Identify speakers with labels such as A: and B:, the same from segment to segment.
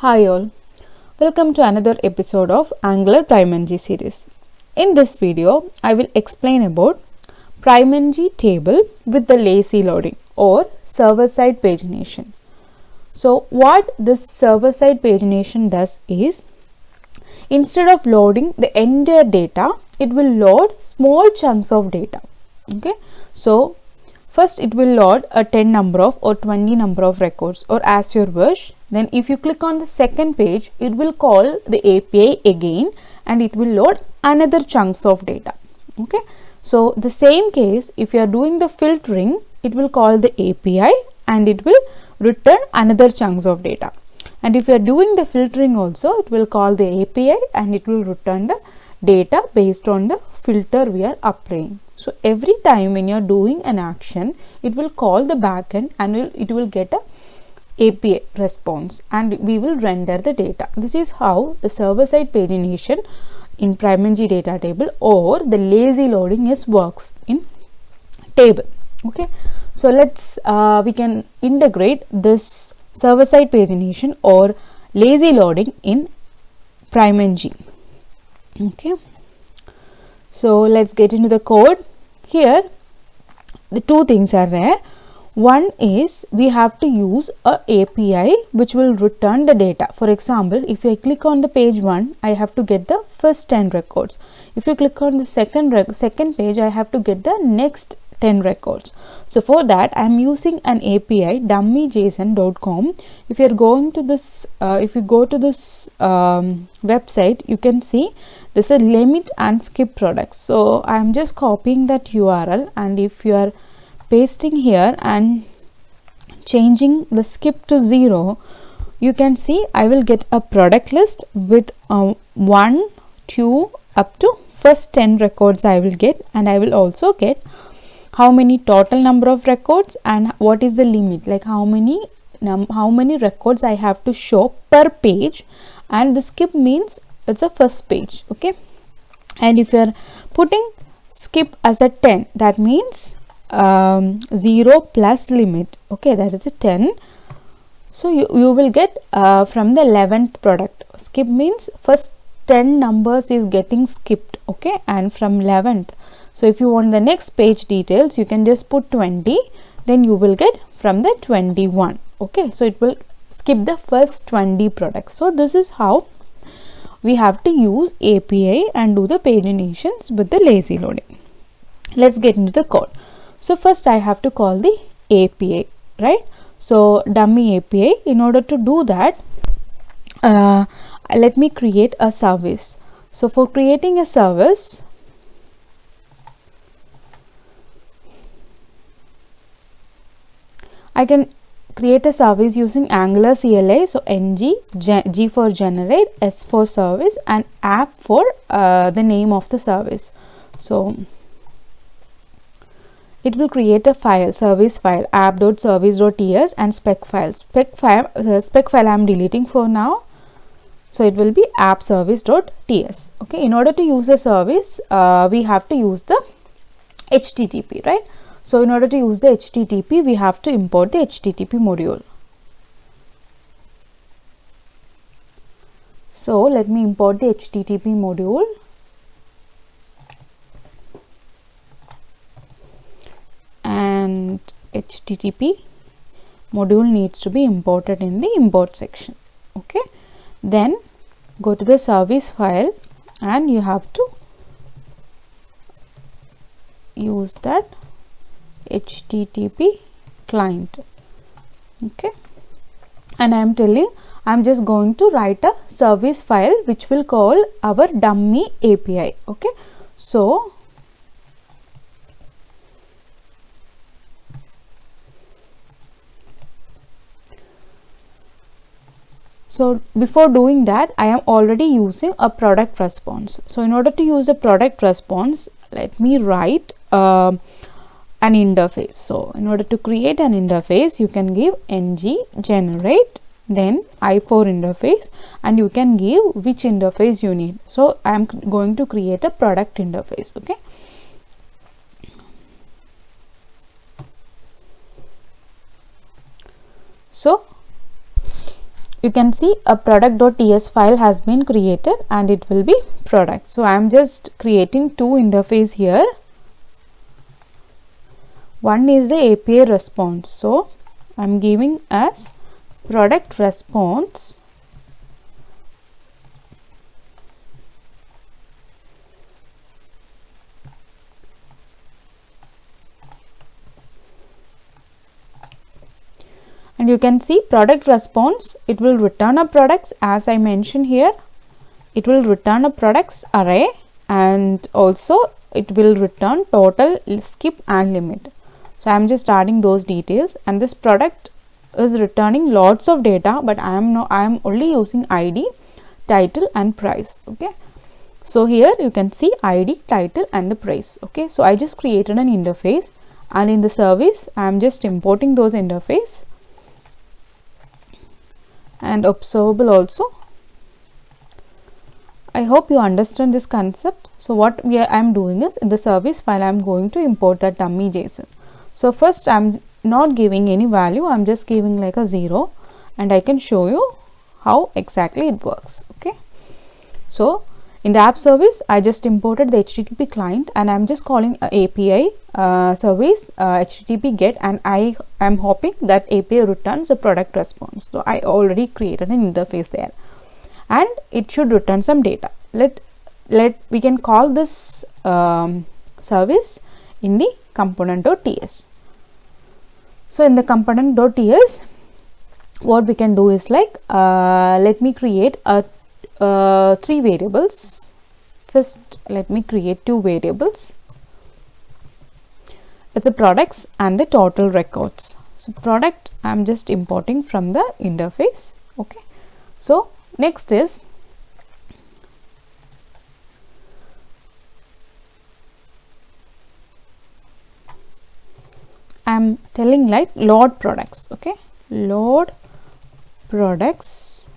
A: Hi all, welcome to another episode of Angular PrimeNG series. In this video, I will explain about PrimeNG table with the lazy loading or server-side pagination. So what this server-side pagination does is, instead of loading the entire data, it will load small chunks of data. Okay, so first it will load a 10 number of or 20 number of records or as your wish. Then if you click on the second page, it will call the API again and it will load another chunks of data. Okay, so the same case, if you are doing the filtering, it will call the API and it will return another chunks of data. And if you are doing the filtering also, it will call the API and it will return the data based on the filter we are applying. So every time when you are doing an action, it will call the backend and it will get a API response and we will render the data. This is how the server-side pagination in PrimeNG data table or the lazy loading works in table. Okay, so let's we can integrate this server-side pagination or lazy loading in PrimeNG. Okay, so let's get into the code. Here the two things are there. One is we have to use a API which will return the data. For example, if I click on the page 1, I have to get the first 10 records. If you click on the second page, I have to get the next 10 records. So for that, I am using an API dummyjson.com. If you are going to this, if you go to this website, you can see there's a limit and skip products. So I am just copying that URL, and if you are pasting here and changing the skip to 0, you can see I will get a product list with 1, 2 up to first 10 records I will get, and I will also get how many total number of records and what is the limit, like how many records I have to show per page, and the skip means it's a first page. Okay, and if you are putting skip as a 10, that means 0 plus limit. Okay, that is a 10. So you will get from the 11th product. Skip means first 10 numbers is getting skipped. Okay, and from 11th. So if you want the next page details, you can just put 20, then you will get from the 21. Okay, so it will skip the first 20 products. So this is how we have to use API and do the paginations with the lazy loading. Let's get into the code. So first I have to call the API, right? So dummy API. In order to do that, let me create a service. So for creating a service, I can create a service using Angular CLI. So ng, G for generate, S for service, and app for the name of the service. So it will create a file, service file, app.service.ts, and spec file. Spec file I am deleting for now. So it will be app.service.ts. Okay, in order to use the service, we have to use the HTTP, right? So in order to use the HTTP, we have to import the HTTP module. So let me import the HTTP module. And HTTP module needs to be imported in the import section. Okay, then go to the service file and you have to use that HTTP client. Okay, and I am telling I'm just going to write a service file which will call our dummy API. Okay, so before doing that, I am already using a product response. So in order to use a product response, let me write an interface. So in order to create an interface, you can give ng generate, then i4 interface, and you can give which interface you need. So I am going to create a product interface. Okay, so you can see a product.ts file has been created and it will be product. So I am just creating two interface here. One is the API response. So I am giving as product response and you can see product response, it will return a products as I mentioned here. It will return a products array and also it will return total, skip and limit. So I am just adding those details, and this product is returning lots of data, but I am only using ID, title and price. Okay, so here you can see ID, title and the price. Okay, so I just created an interface, and in the service I am just importing those interface and observable also. I hope you understand this concept. So what I am doing is, in the service file I am going to import that dummy JSON. So first I am not giving any value, I am just giving like a 0, and I can show you how exactly it works. Okay, so in the app service I just imported the HTTP client, and I am just calling a API service HTTP get, and I am hoping that API returns a product response. So I already created an interface there, and it should return some data. We can call this service in the component.ts. So in the component.ts, what we can do is like, let me create a 3 variables. First let me create 2 variables. It's a products and the total records. So product I am just importing from the interface. Okay, so next is I am telling like load products. Okay, load products,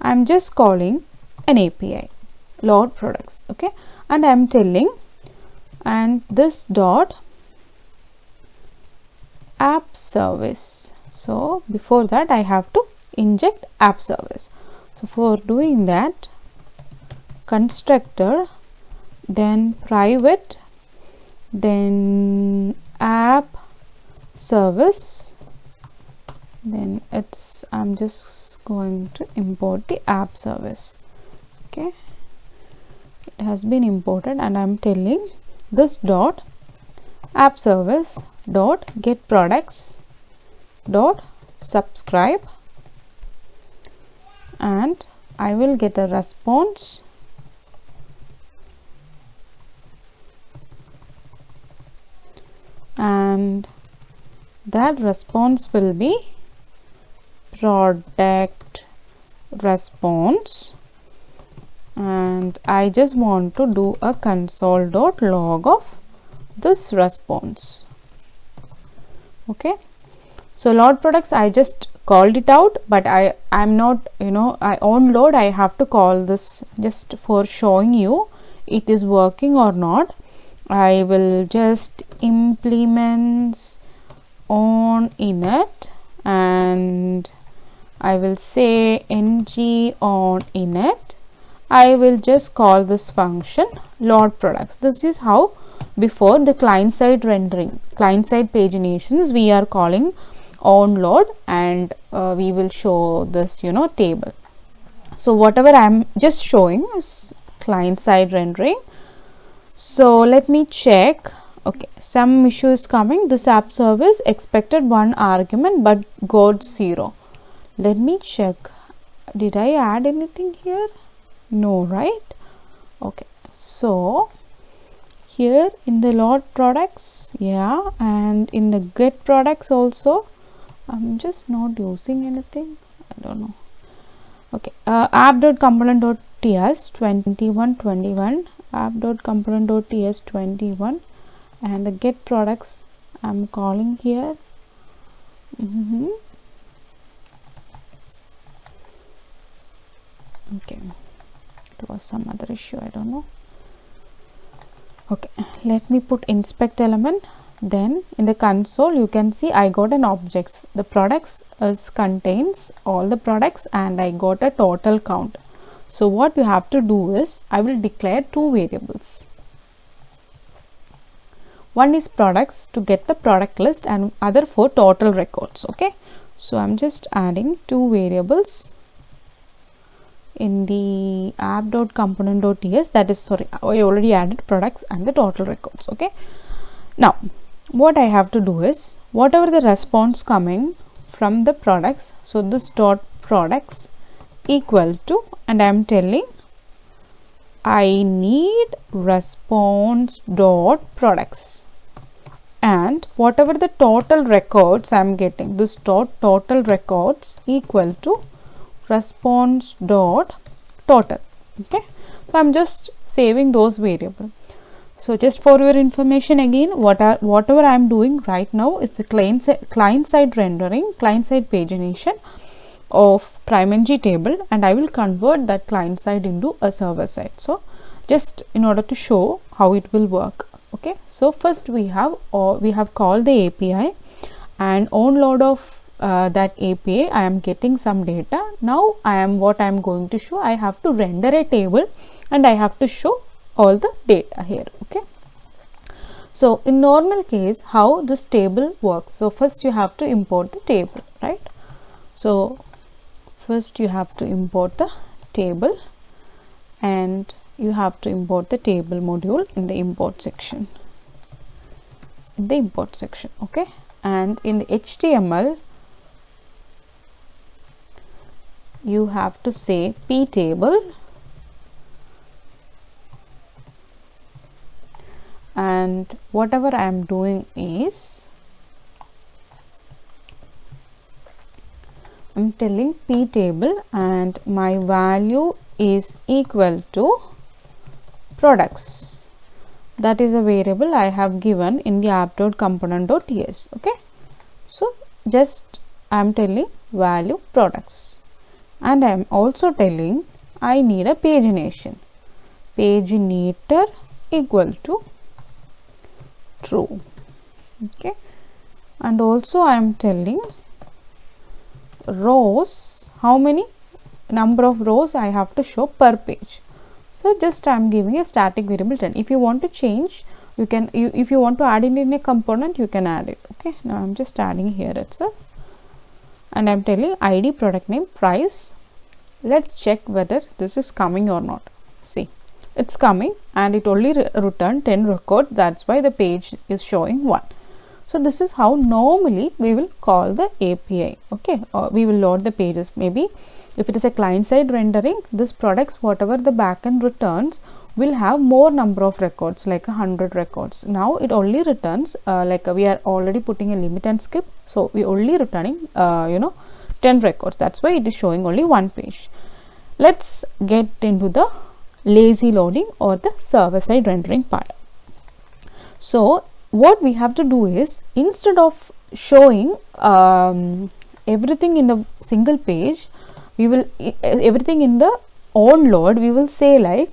A: I am just calling an API load products. Okay, and I am telling, and this dot app service. So before that I have to inject app service. So for doing that, constructor, then private, then app service, then I'm just going to import the app service. Okay, it has been imported, and I'm telling this dot app service dot get products dot subscribe, and I will get a response and that response will be product response, and I just want to do a console.log of this response. Okay, so load products I just called it out, but I'm not, on load I have to call this just for showing you it is working or not. I will just implement on init, and I will say ng on init. I will just call this function load products. This is how before the client side rendering, client side paginations, we are calling on load, and we will show this table. So whatever I am just showing is client side rendering. So let me check. Okay, some issue is coming. This app service expected 1 argument but got 0. Let me check. Did I add anything here? No, right? Okay, so here in the load products, yeah, and in the get products also, I'm just not using anything. I don't know. Okay, app.component.ts 2121, app.component.ts 21, and the get products I'm calling here. Okay, it was some other issue, I don't know. Okay, let me put inspect element, Then in the console you can see I got an objects. The products contains all the products and I got a total count. So what you have to do is I will declare two variables. One is products to get the product list and other for total records. Okay, so I'm just adding two variables in the app.component.ts, that is, sorry, I already added products and the total records. Okay, now what I have to do is whatever the response coming from the products, so this dot products equal to, and I am telling I need response dot products, and whatever the total records I am getting, this total records equal to response dot total. Okay, so I'm just saving those variables. So just for your information again, whatever I am doing right now is the client side rendering, client side pagination of PrimeNG table, and I will convert that client side into a server side. So just in order to show how it will work. Okay, so first we have called the API, and on load of that API I am getting some data. Now what I am going to show, I have to render a table and I have to show all the data here. Okay, so in normal case how this table works, so first you have to import the table, right? So first you have to import the table and you have to import the table module in the import section, okay, and in the HTML you have to say p table, and whatever I am doing is I'm telling p table and my value is equal to products. That is a variable I have given in the app.component.ts. okay, so just I am telling value products, and I am also telling I need a pagination, paginator equal to true. Okay, and also I am telling rows, how many number of rows I have to show per page. So just I am giving a static variable 10. If you want to change, you can, if you want to add it in a component, you can add it. Okay, now I'm just adding here itself, and I'm telling ID, product name, price. Let's check whether this is coming or not. See, it's coming and it only returned 10 records. That's why the page is showing 1. So this is how normally we will call the API. Okay, we will load the pages. Maybe if it is a client side rendering, this products, whatever the backend returns, will have more number of records, like 100 records. Now it only returns like we are already putting a limit and skip, so we only returning 10 records. That's why it is showing only one page. Let's get into the lazy loading or the server side rendering part. So what we have to do is, instead of showing everything in the single page, we will everything in the on load, we will say like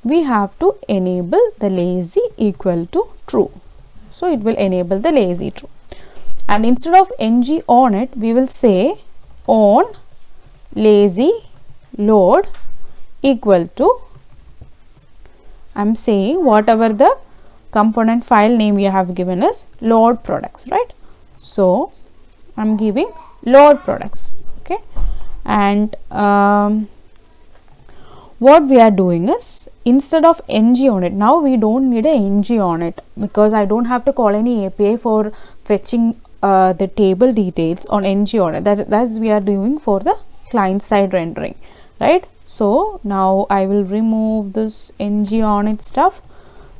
A: we have to enable the lazy equal to true. So it will enable the lazy true, and instead of ng on it, we will say on lazy load equal to, I'm saying whatever the component file name you have given us, load products, right? So I'm giving load products. Okay, and what we are doing is, instead of ng on it, now we don't need a ng on it, because I don't have to call any API for fetching the table details on ng on it. That's we are doing for the client side rendering, right? So now I will remove this ng on it stuff.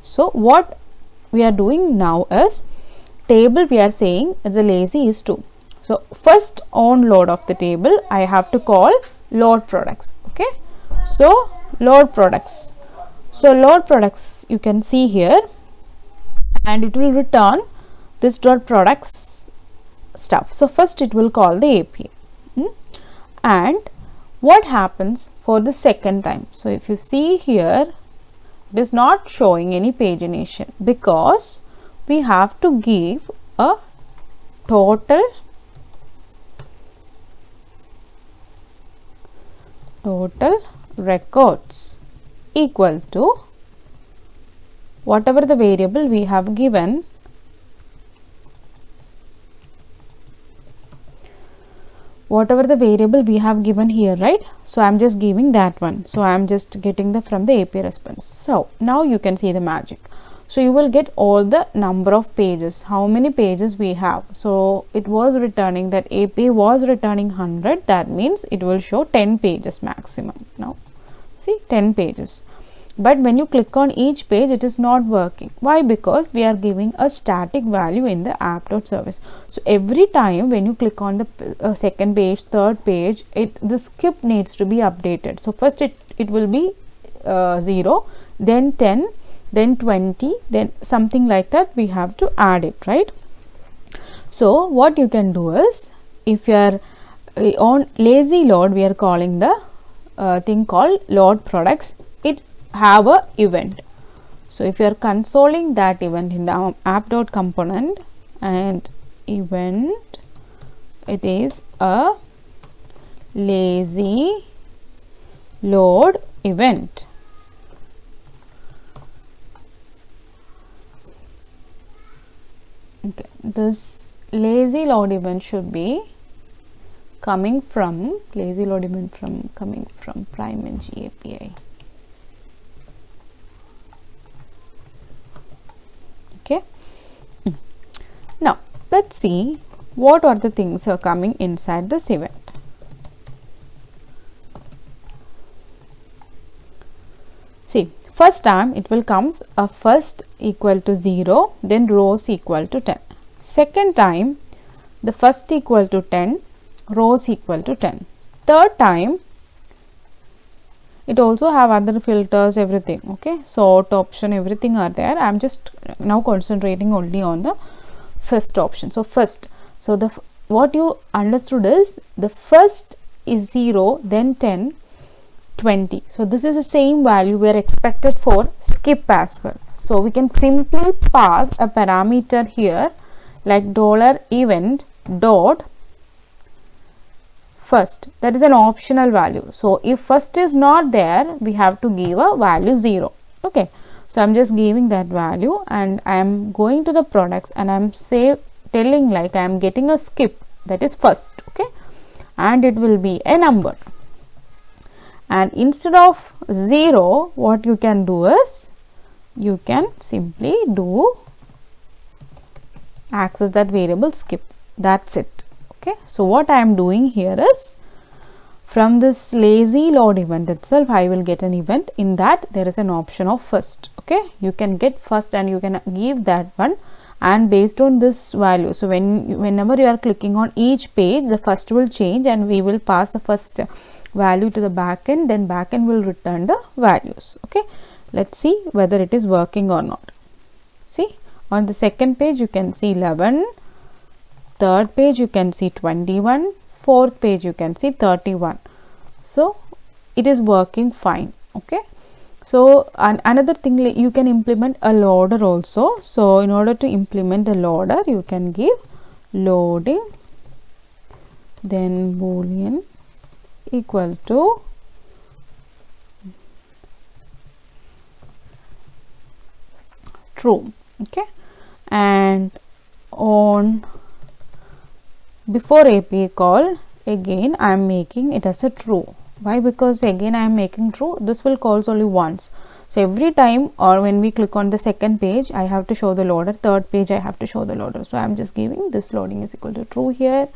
A: So what we are doing now is, table we are saying as a lazy is 2. So first on load of the table, I have to call load products. Okay, so load products. So load products you can see here, and it will return this dot products stuff. So first it will call the API, and what happens for the second time? So if you see here, it is not showing any pagination because we have to give a total records equal to whatever the variable we have given, here, right? So I am just giving that one. So I am just getting the from the API response. So now you can see the magic. So you will get all the number of pages, how many pages we have. So it was returning, that API was returning 100, that means it will show 10 pages maximum. Now see 10 pages. But when you click on each page, it is not working. Why? Because we are giving a static value in the app.service. So every time when you click on the second page, third page, the skip needs to be updated. So first it will be 0, then 10, then 20, then something like that we have to add it, right? So what you can do is, if you are on lazy load, we are calling the thing called load products, it have a event. So if you are consoling that event in the app.component and event, it is a lazy load event. Okay, this lazy load event should be coming from PrimeNG API. Okay. Now let's see what are the things are coming inside this event. See, first time it will comes a first equal to 0, then rows equal to 10. Second time the first equal to 10, rows equal to 10. Third time it also have other filters, everything. Okay, sort option, everything are there. I am just now concentrating only on the first option. So first, so the what you understood is the first is 0, then 10, 20. So this is the same value we are expected for skip as well. So we can simply pass a parameter here like $event dot first. That is an optional value. So if first is not there, we have to give a value 0. Okay, so I am just giving that value and I am going to the products and I am telling like I am getting a skip, that is first. Okay, and it will be a number. And instead of 0, what you can do is you can simply do access that variable skip. That's it. Okay, so what I am doing here is, from this lazy load event itself, I will get an event. In that there is an option of first. Okay, you can get first and you can give that one, and based on this value, so whenever you are clicking on each page, the first will change and we will pass the first value to the backend, then backend will return the values. Okay, let's see whether it is working or not. See, on the second page you can see 11, third page you can see 21, fourth page you can see 31. So it is working fine. Okay, so another thing, you can implement a loader also. So in order to implement a loader, you can give loading, then boolean equal to true. Okay, and on before API call, again I am making it as a true. Why? Because again I am making true, this will calls only once. So every time, or when we click on the second page, I have to show the loader, third page I have to show the loader. So I am just giving this loading is equal to true here,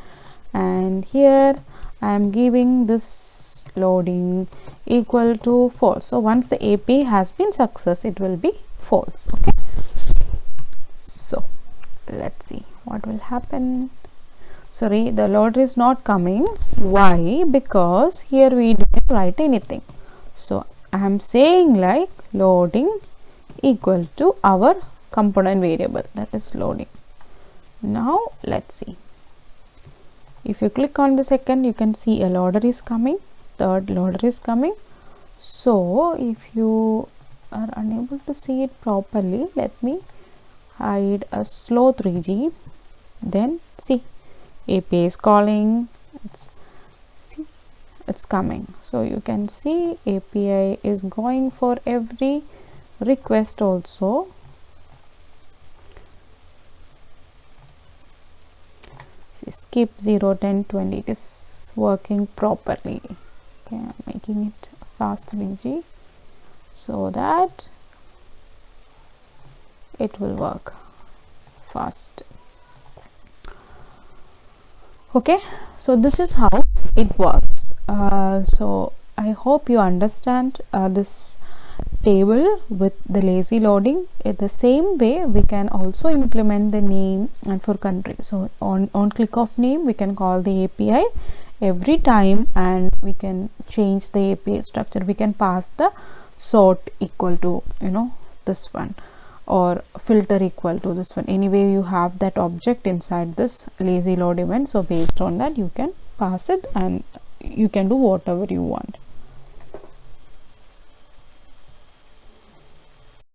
A: and here I am giving this loading equal to false. So once the API has been success, it will be false. Okay, so let's see what will happen. Sorry, the loader is not coming. Why? Because here we didn't write anything. So I am saying like loading equal to our component variable, that is loading. Now let's see. If you click on the second, you can see a loader is coming, third loader is coming. So if you are unable to see it properly, let me hide a slow 3G, then see API is calling, it's coming. So you can see API is going for every request also. See, skip 0, 10, 20, it is working properly. Okay, I'm making it fast 3G so that it will work fast. Okay, so this is how it works. So I hope you understand this table with the lazy loading. In the same way, we can also implement the name and for country. So on click of name, we can call the API every time, and we can change the API structure. We can pass the sort equal to, you know, this one, or filter equal to this one. Anyway, you have that object inside this lazy load event, so based on that you can pass it and you can do whatever you want.